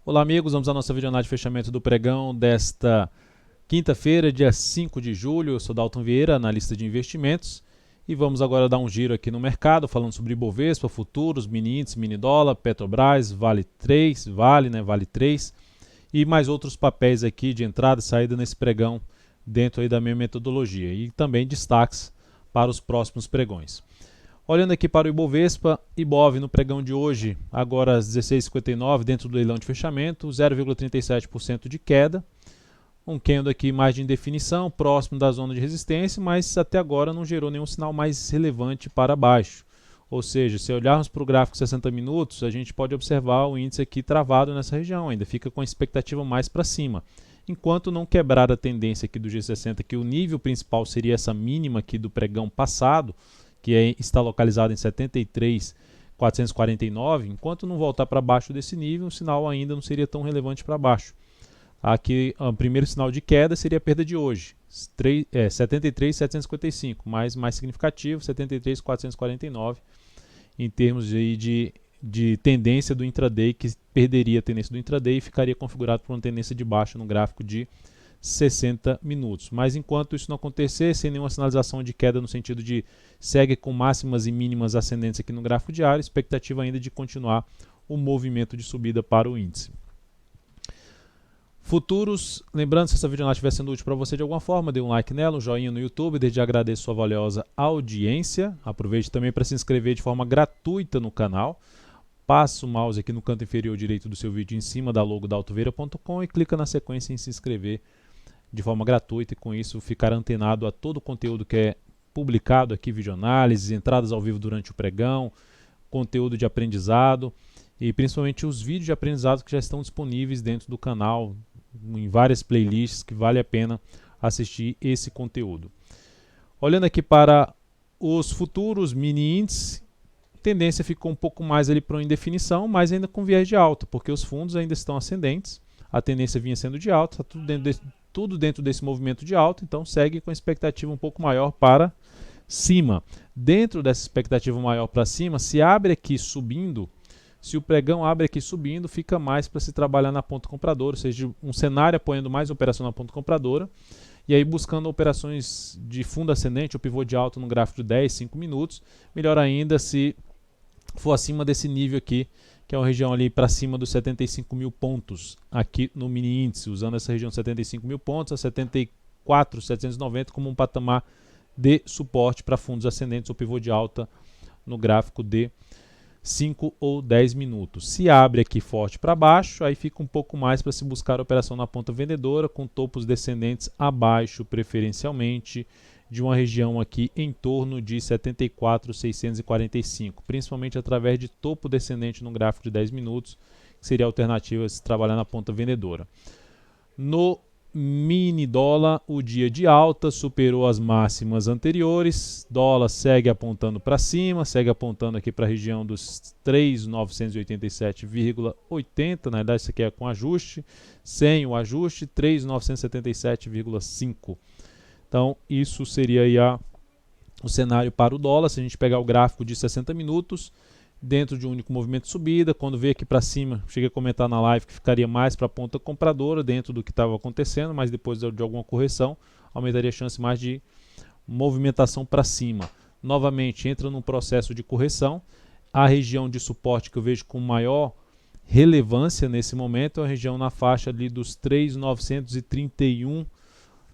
Olá amigos, vamos à nossa videoanálise de fechamento do pregão desta quinta-feira, dia 5 de julho. Eu sou Dalton Vieira, analista de investimentos, e vamos agora dar um giro aqui no mercado, falando sobre Ibovespa, futuros, mini índice, mini dólar, Petrobras, Vale 3, Vale 3 e mais outros papéis aqui de entrada e saída nesse pregão dentro aí da minha metodologia, e também destaques para os próximos pregões. Olhando aqui para o Ibovespa, Ibov no pregão de hoje, agora às 16h59, dentro do leilão de fechamento, 0,37% de queda. Um candle aqui mais de indefinição, próximo da zona de resistência, mas até agora não gerou nenhum sinal mais relevante para baixo. Ou seja, se olharmos para o gráfico 60 minutos, a gente pode observar o índice aqui travado nessa região, ainda fica com a expectativa mais para cima. Enquanto não quebrar a tendência aqui do G60, que o nível principal seria essa mínima aqui do pregão passado, que está localizado em 73.449, enquanto não voltar para baixo desse nível, o sinal ainda não seria tão relevante para baixo. Aqui, o primeiro sinal de queda seria a perda de hoje, 73.755, mas mais significativo, 73.449, em termos de tendência do intraday, que perderia a tendência do intraday e ficaria configurado por uma tendência de baixa no gráfico de 60 minutos. Mas enquanto isso não acontecer, sem nenhuma sinalização de queda no sentido de segue com máximas e mínimas ascendentes aqui no gráfico diário, expectativa ainda de continuar o movimento de subida para o índice. Futuros, lembrando, se essa videoanálise estiver sendo útil para você de alguma forma, dê um like nela, um joinha no YouTube, desde já agradeço sua valiosa audiência. Aproveite também para se inscrever de forma gratuita no canal. Passa o mouse aqui no canto inferior direito do seu vídeo em cima da logo da daltonvieira.com e clica na sequência em se inscrever de forma gratuita, e com isso ficar antenado a todo o conteúdo que é publicado aqui, videoanálises, entradas ao vivo durante o pregão, conteúdo de aprendizado e principalmente os vídeos de aprendizado que já estão disponíveis dentro do canal, em várias playlists, que vale a pena assistir esse conteúdo. Olhando aqui para os futuros mini índices, a tendência ficou um pouco mais ali para uma indefinição, mas ainda com viés de alta, porque os fundos ainda estão ascendentes, a tendência vinha sendo de alta, está tudo dentro desse movimento de alta, então segue com a expectativa um pouco maior para cima. Dentro dessa expectativa maior para cima, se abre aqui subindo, se o pregão abre aqui subindo, fica mais para se trabalhar na ponta compradora, ou seja, um cenário apoiando mais a operação na ponta compradora, e aí buscando operações de fundo ascendente ou pivô de alta no gráfico de 10, 5 minutos, melhor ainda se for acima desse nível aqui, que é uma região ali para cima dos 75 mil pontos aqui no mini índice, usando essa região de 75 mil pontos a 74.790 como um patamar de suporte para fundos ascendentes ou pivô de alta no gráfico de 5 ou 10 minutos. Se abre aqui forte para baixo, aí fica um pouco mais para se buscar a operação na ponta vendedora, com topos descendentes abaixo, preferencialmente, de uma região aqui em torno de 74.645, principalmente através de topo descendente no gráfico de 10 minutos, que seria a alternativa se trabalhar na ponta vendedora. No mini dólar, o dia de alta superou as máximas anteriores, dólar segue apontando para cima, segue apontando aqui para a região dos 3.987,80, na verdade isso aqui é com ajuste, sem o ajuste, 3.977,5. Então, isso seria aí o cenário para o dólar. Se a gente pegar o gráfico de 60 minutos, dentro de um único movimento de subida, quando veio aqui para cima, cheguei a comentar na live que ficaria mais para a ponta compradora, dentro do que estava acontecendo, mas depois de alguma correção, aumentaria a chance mais de movimentação para cima. Novamente, entra num processo de correção. A região de suporte que eu vejo com maior relevância nesse momento é a região na faixa ali dos 3.931.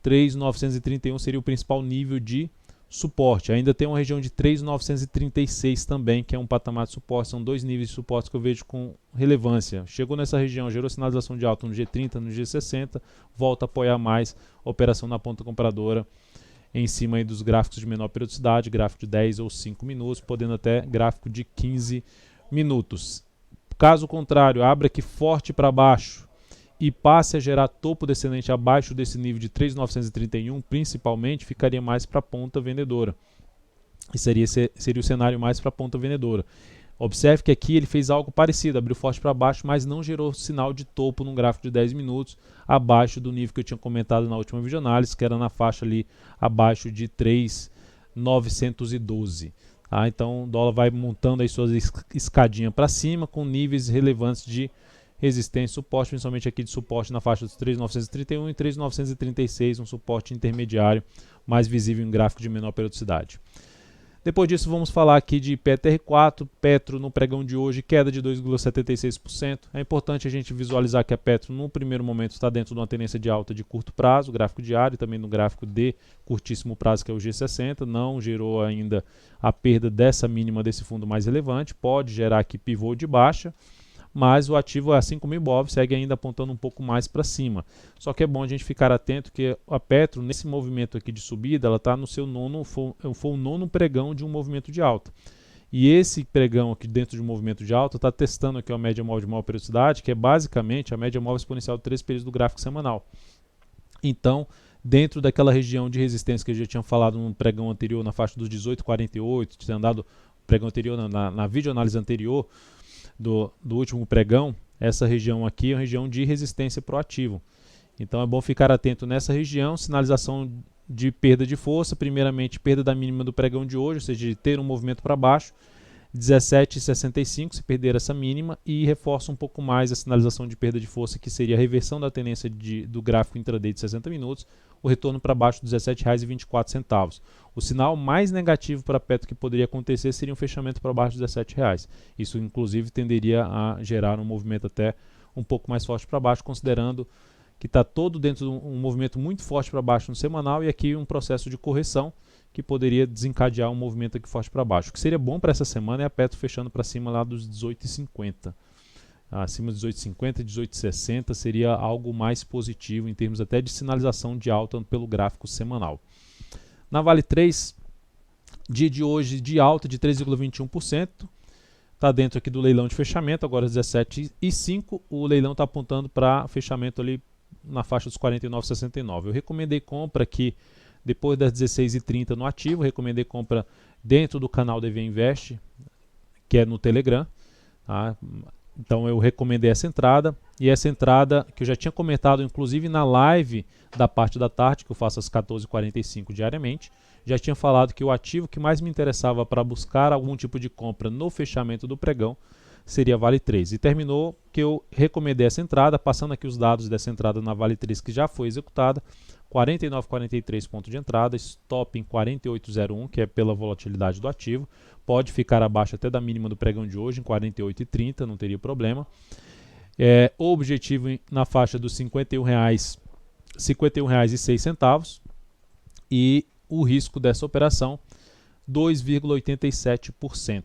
3.931 seria o principal nível de suporte. Ainda tem uma região de 3.936 também, que é um patamar de suporte. São dois níveis de suporte que eu vejo com relevância. Chegou nessa região, gerou sinalização de alta no G30, no G60, volta a apoiar mais a operação na ponta compradora em cima aí dos gráficos de menor periodicidade, gráfico de 10 ou 5 minutos, podendo até gráfico de 15 minutos. Caso contrário, abra aqui forte para baixo e passe a gerar topo descendente abaixo desse nível de 3.931, principalmente, ficaria mais para a ponta vendedora. E seria o cenário mais para a ponta vendedora. Observe que aqui ele fez algo parecido, abriu forte para baixo, mas não gerou sinal de topo num gráfico de 10 minutos, abaixo do nível que eu tinha comentado na última videoanálise, que era na faixa ali abaixo de 3.912. Então o dólar vai montando aí suas escadinhas para cima, com níveis relevantes de resistência e suporte, principalmente aqui de suporte na faixa dos 3.931 e 3.936, um suporte intermediário mais visível em gráfico de menor periodicidade. Depois disso, vamos falar aqui de PetroR4, Petro no pregão de hoje, queda de 2,76%. É importante a gente visualizar que a Petro, no primeiro momento, está dentro de uma tendência de alta de curto prazo, gráfico diário, e também no gráfico de curtíssimo prazo, que é o G60. Não gerou ainda a perda dessa mínima desse fundo mais relevante, pode gerar aqui pivô de baixa, mas o ativo, assim como o Ibov, segue ainda apontando um pouco mais para cima. Só que é bom a gente ficar atento que a Petro, nesse movimento aqui de subida, ela está no seu foi o nono pregão de um movimento de alta. E esse pregão aqui dentro de um movimento de alta está testando aqui a média móvel de maior periodicidade, que é basicamente a média móvel exponencial de 3 períodos do gráfico semanal. Então, dentro daquela região de resistência que eu já tinha falado no pregão anterior, na faixa dos 18,48, tinha andado pregão anterior, na videoanálise anterior, do último pregão, essa região aqui é uma região de resistência para o ativo. Então é bom ficar atento nessa região, sinalização de perda de força, primeiramente perda da mínima do pregão de hoje, ou seja, de ter um movimento para baixo, 17,65 se perder essa mínima, e reforça um pouco mais a sinalização de perda de força, que seria a reversão da tendência do gráfico intraday de 60 minutos, o retorno para baixo dos R$ 17,24. O sinal mais negativo para a Petro que poderia acontecer seria um fechamento para baixo dos R$ 17. Isso, inclusive, tenderia a gerar um movimento até um pouco mais forte para baixo, considerando que está todo dentro de um movimento muito forte para baixo no semanal e aqui um processo de correção que poderia desencadear um movimento aqui forte para baixo. O que seria bom para essa semana é a Petro fechando para cima lá dos 18,50. Acima dos 18,50, 18,60 seria algo mais positivo em termos até de sinalização de alta pelo gráfico semanal. Na Vale 3, dia de hoje de alta de 3,21%, está dentro aqui do leilão de fechamento, agora 17,05, o leilão está apontando para fechamento ali na faixa dos 49,69. Eu recomendei compra aqui depois das 16h30 no ativo, recomendei compra dentro do canal DV Invest, que é no Telegram, tá? Então eu recomendei essa entrada, e essa entrada que eu já tinha comentado inclusive na live da parte da tarde, que eu faço às 14h45 diariamente, já tinha falado que o ativo que mais me interessava para buscar algum tipo de compra no fechamento do pregão seria a Vale 3. E terminou que eu recomendei essa entrada, passando aqui os dados dessa entrada na Vale 3 que já foi executada, 49,43 ponto de entrada, stop em 48,01, que é pela volatilidade do ativo, pode ficar abaixo até da mínima do pregão de hoje, em 48,30, não teria problema. O objetivo na faixa dos R$ 51,06 e o risco dessa operação, 2,87%.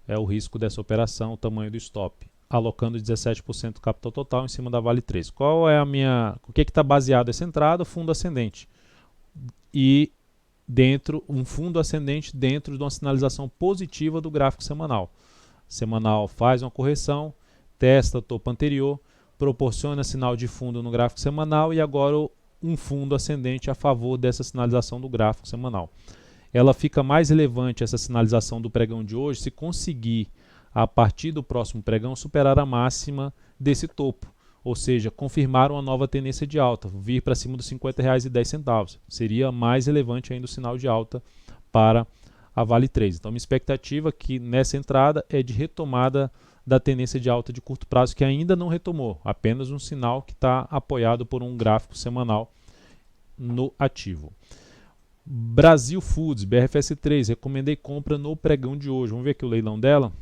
É o risco dessa operação, o tamanho do stop, alocando 17% do capital total em cima da Vale 3. Qual é o que está baseado essa entrada? Fundo ascendente. E um fundo ascendente dentro de uma sinalização positiva do gráfico semanal. Semanal faz uma correção, testa o topo anterior, proporciona sinal de fundo no gráfico semanal e agora um fundo ascendente a favor dessa sinalização do gráfico semanal. Ela fica mais relevante, essa sinalização do pregão de hoje, se conseguir, a partir do próximo pregão, superar a máxima desse topo, ou seja, confirmar uma nova tendência de alta, vir para cima dos R$ 50,10. Seria mais relevante ainda o sinal de alta para a Vale 3. Então, minha expectativa aqui nessa entrada é de retomada da tendência de alta de curto prazo, que ainda não retomou, apenas um sinal que está apoiado por um gráfico semanal no ativo. Brasil Foods, BRFS3, recomendei compra no pregão de hoje. Vamos ver aqui o leilão dela.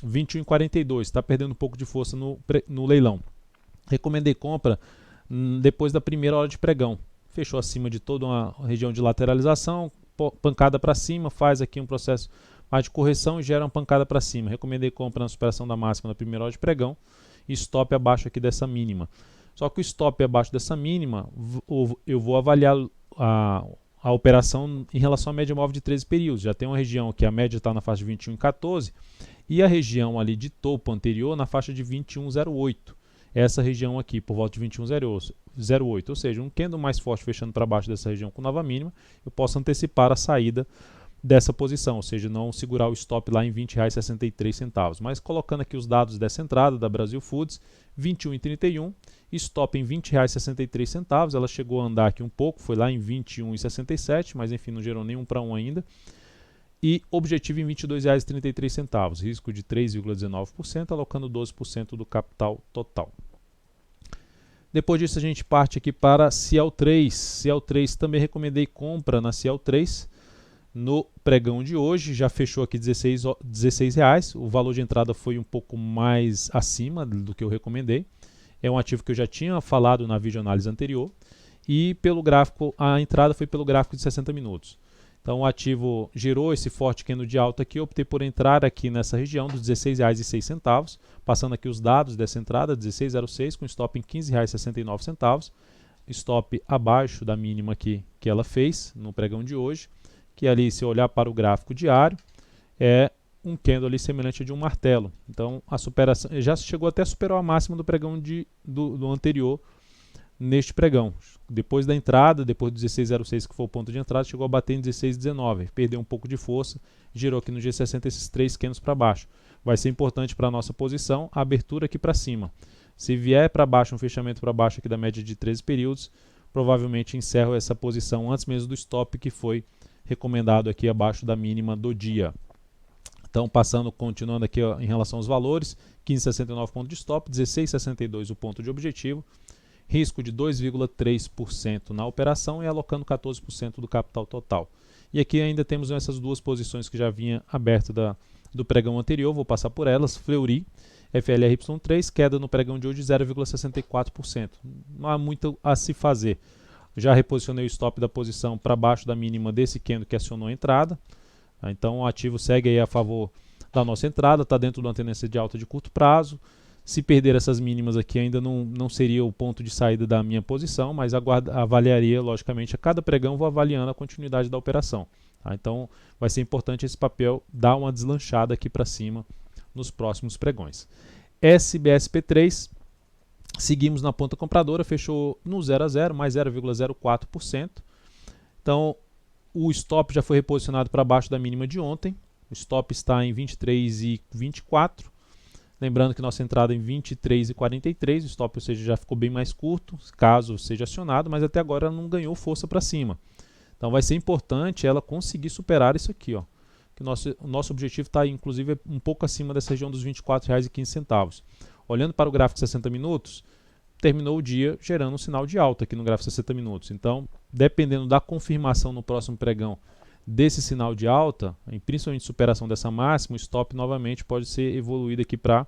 21,42, está perdendo um pouco de força no leilão. Recomendei compra depois da primeira hora de pregão. Fechou acima de toda uma região de lateralização, pancada para cima, faz aqui um processo mais de correção e gera uma pancada para cima. Recomendei compra na superação da máxima na primeira hora de pregão e stop abaixo aqui dessa mínima. Só que o stop abaixo dessa mínima, eu vou avaliar a operação em relação à média móvel de 13 períodos. Já tem uma região que a média está na faixa de 21,14 e a região ali de topo anterior na faixa de 21,08. Essa região aqui por volta de 21,08, ou seja, um candle mais forte fechando para baixo dessa região com nova mínima, eu posso antecipar a saída dessa posição, ou seja, não segurar o stop lá em R$ 20,63. Mas colocando aqui os dados dessa entrada da Brasil Foods, 21,31, stop em R$ 20,63, ela chegou a andar aqui um pouco, foi lá em 21,67, mas enfim, não gerou nenhum para um ainda. e objetivo em R$ 22,33, risco de 3,19%, alocando 12% do capital total. Depois disso a gente parte aqui para Ciel 3. Ciel 3 também recomendei compra na Ciel 3 no pregão de hoje, já fechou aqui R$16. O valor de entrada foi um pouco mais acima do que eu recomendei. É um ativo que eu já tinha falado na videoanálise anterior e pelo gráfico, a entrada foi pelo gráfico de 60 minutos. Então o ativo gerou esse forte candle de alta aqui, eu optei por entrar aqui nessa região dos R$16,06, passando aqui os dados dessa entrada, 16,06 com stop em R$15,69, stop abaixo da mínima aqui que ela fez no pregão de hoje, que ali, se olhar para o gráfico diário, é um candle ali semelhante a de um martelo. Então a superação já chegou até superar a máxima do pregão do anterior neste pregão. Depois da entrada, depois do 16,06 que foi o ponto de entrada, chegou a bater em 16,19, perdeu um pouco de força, girou aqui no G60 esses 3 candles para baixo. Vai ser importante para a nossa posição a abertura aqui para cima. Se vier para baixo, um fechamento para baixo aqui da média de 13 períodos, provavelmente encerro essa posição antes mesmo do stop que foi recomendado aqui abaixo da mínima do dia. Então, continuando aqui ó, em relação aos valores, 15,69 ponto de stop, 16,62 o ponto de objetivo, risco de 2,3% na operação e alocando 14% do capital total. E aqui ainda temos essas duas posições que já vinha aberta do pregão anterior, vou passar por elas. Fleury, FLRY3, queda no pregão de hoje de 0,64%. Não há muito a se fazer. Já reposicionei o stop da posição para baixo da mínima desse candle que acionou a entrada. Então o ativo segue aí a favor da nossa entrada, está dentro de uma tendência de alta de curto prazo. Se perder essas mínimas aqui ainda não seria o ponto de saída da minha posição, mas avaliaria, logicamente, a cada pregão vou avaliando a continuidade da operação. Tá? Então vai ser importante esse papel dar uma deslanchada aqui para cima nos próximos pregões. SBSP3, seguimos na ponta compradora, fechou no 0 a 0, mais 0,04%. Então o stop já foi reposicionado para baixo da mínima de ontem. O stop está em 23,24. Lembrando que nossa entrada é em 23,43. O stop, ou seja, já ficou bem mais curto, caso seja acionado, mas até agora ela não ganhou força para cima. Então vai ser importante ela conseguir superar isso aqui, ó. Que o nosso objetivo está, inclusive, um pouco acima dessa região dos R$ 24,15. Olhando para o gráfico de 60 minutos, terminou o dia gerando um sinal de alta aqui no gráfico de 60 minutos. Então, dependendo da confirmação no próximo pregão desse sinal de alta, principalmente superação dessa máxima, o stop novamente pode ser evoluído aqui para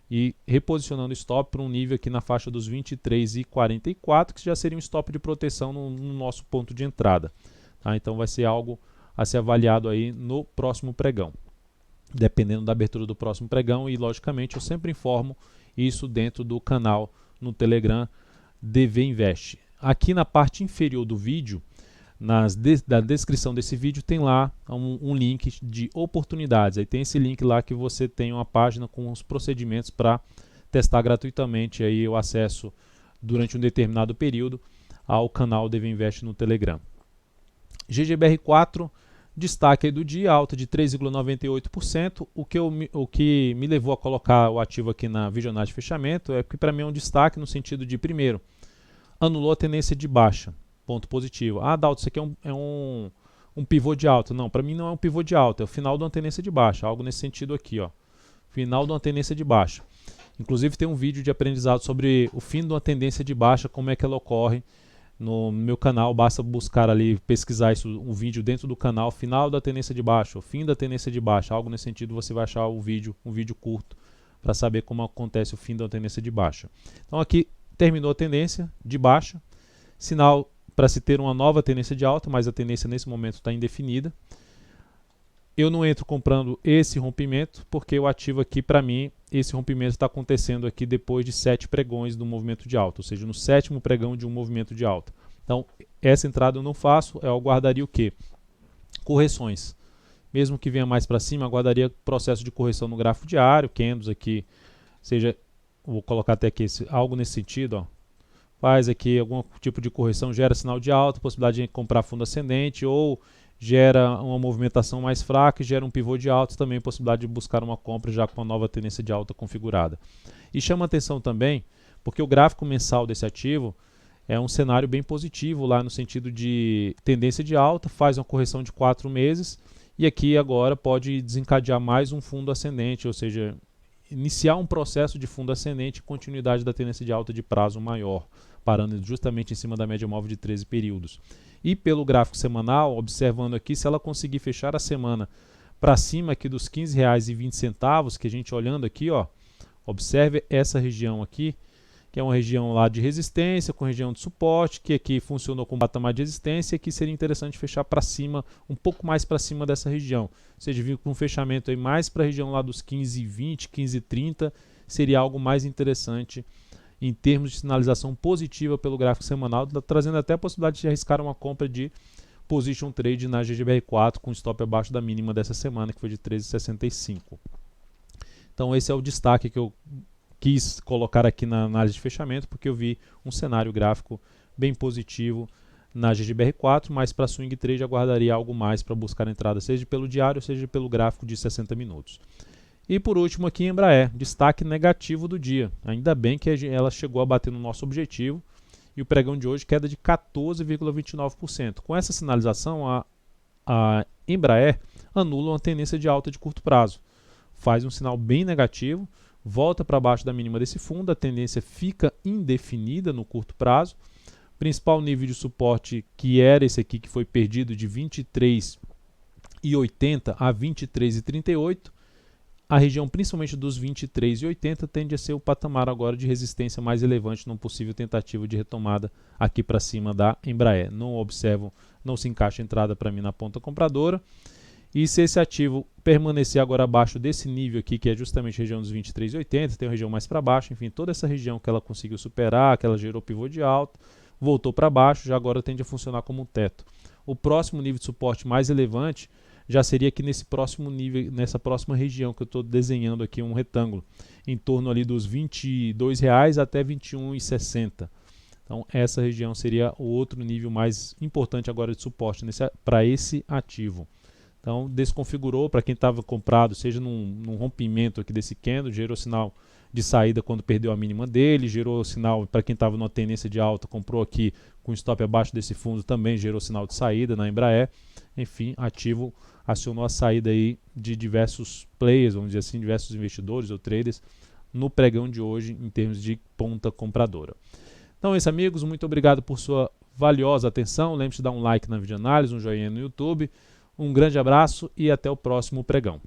ir reposicionando o stop para um nível aqui na faixa dos 23,44, que já seria um stop de proteção no nosso ponto de entrada. Tá? Então vai ser algo a ser avaliado aí no próximo pregão, dependendo da abertura do próximo pregão, e logicamente eu sempre informo isso dentro do canal no Telegram DV Invest. Aqui na parte inferior do vídeo, da descrição desse vídeo, tem lá um link de oportunidades. Aí tem esse link lá que você tem uma página com os procedimentos para testar gratuitamente aí o acesso durante um determinado período ao canal DV Invest no Telegram. GGBR4, destaque aí do dia, alta de 3,98%. O que me levou a colocar o ativo aqui na videoanálise de fechamento é que para mim é um destaque no sentido de, primeiro, anulou a tendência de baixa. Ponto positivo. Ah, Dalton, isso aqui é um pivô de alta. Não, para mim não é um pivô de alta, é o final de uma tendência de baixa. Algo nesse sentido aqui, ó. Final de uma tendência de baixa. Inclusive tem um vídeo de aprendizado sobre o fim de uma tendência de baixa, como é que ela ocorre no meu canal. Basta buscar ali, pesquisar isso, um vídeo dentro do canal, final da tendência de baixa, o fim da tendência de baixa. Algo nesse sentido, você vai achar um vídeo curto para saber como acontece o fim da tendência de baixa. Então aqui terminou a tendência de baixa, sinal para se ter uma nova tendência de alta, mas a tendência nesse momento está indefinida. Eu não entro comprando esse rompimento, porque o ativo aqui, para mim, esse rompimento está acontecendo aqui depois de 7 pregões do movimento de alta, ou seja, no 7º pregão de um movimento de alta. Então, essa entrada eu não faço, eu aguardaria o quê? Correções. Mesmo que venha mais para cima, aguardaria processo de correção no gráfico diário, candles aqui, seja, vou colocar até aqui algo nesse sentido, ó. Faz aqui algum tipo de correção, gera sinal de alta, possibilidade de comprar fundo ascendente, ou gera uma movimentação mais fraca e gera um pivô de alta, também possibilidade de buscar uma compra já com uma nova tendência de alta configurada. E chama atenção também, porque o gráfico mensal desse ativo é um cenário bem positivo lá no sentido de tendência de alta, faz uma correção de 4 meses e aqui agora pode desencadear mais um fundo ascendente, ou seja, iniciar um processo de fundo ascendente e continuidade da tendência de alta de prazo maior, parando justamente em cima da média móvel de 13 períodos. E pelo gráfico semanal, observando aqui, se ela conseguir fechar a semana para cima aqui dos R$ 15,20, que a gente olhando aqui, ó, observe essa região aqui, que é uma região lá de resistência, com região de suporte, que aqui funcionou como patamar de resistência, e aqui seria interessante fechar para cima, um pouco mais para cima dessa região. Ou seja, vir com um fechamento aí mais para a região lá dos 15,20, 15,30, seria algo mais interessante em termos de sinalização positiva pelo gráfico semanal, trazendo até a possibilidade de arriscar uma compra de position trade na GGBR4 com stop abaixo da mínima dessa semana, que foi de 13,65. Então esse é o destaque que eu quis colocar aqui na análise de fechamento, porque eu vi um cenário gráfico bem positivo na GGBR4, mas para swing trade aguardaria algo mais para buscar a entrada, seja pelo diário, seja pelo gráfico de 60 minutos. E por último aqui Embraer, destaque negativo do dia. Ainda bem que ela chegou a bater no nosso objetivo, e o pregão de hoje queda de 14,29%. Com essa sinalização, a Embraer anula uma tendência de alta de curto prazo. Faz um sinal bem negativo, volta para baixo da mínima desse fundo, a tendência fica indefinida no curto prazo. Principal nível de suporte, que era esse aqui que foi perdido, de 23,80 a 23,38. A região principalmente dos 23,80 tende a ser o patamar agora de resistência mais relevante numa possível tentativa de retomada aqui para cima da Embraer. Não observo, não se encaixa a entrada para mim na ponta compradora. E se esse ativo permanecer agora abaixo desse nível aqui, que é justamente a região dos 23,80, tem uma região mais para baixo, enfim, toda essa região que ela conseguiu superar, que ela gerou pivô de alta, voltou para baixo, já agora tende a funcionar como um teto. O próximo nível de suporte mais relevante já seria aqui nesse próximo nível, nessa próxima região que eu estou desenhando aqui um retângulo, em torno ali dos R$ 22,00 até R$ 21,60. Então essa região seria o outro nível mais importante agora de suporte para esse ativo. Então desconfigurou para quem estava comprado, seja num rompimento aqui desse candle, gerou sinal de saída quando perdeu a mínima dele, gerou sinal para quem estava numa tendência de alta, comprou aqui com stop abaixo desse fundo, também gerou sinal de saída na Embraer. Enfim, ativo acionou a saída aí de diversos players, vamos dizer assim, diversos investidores ou traders no pregão de hoje em termos de ponta compradora. Então é isso, amigos, muito obrigado por sua valiosa atenção. Lembre-se de dar um like na videoanálise, um joinha no YouTube. Um grande abraço e até o próximo pregão.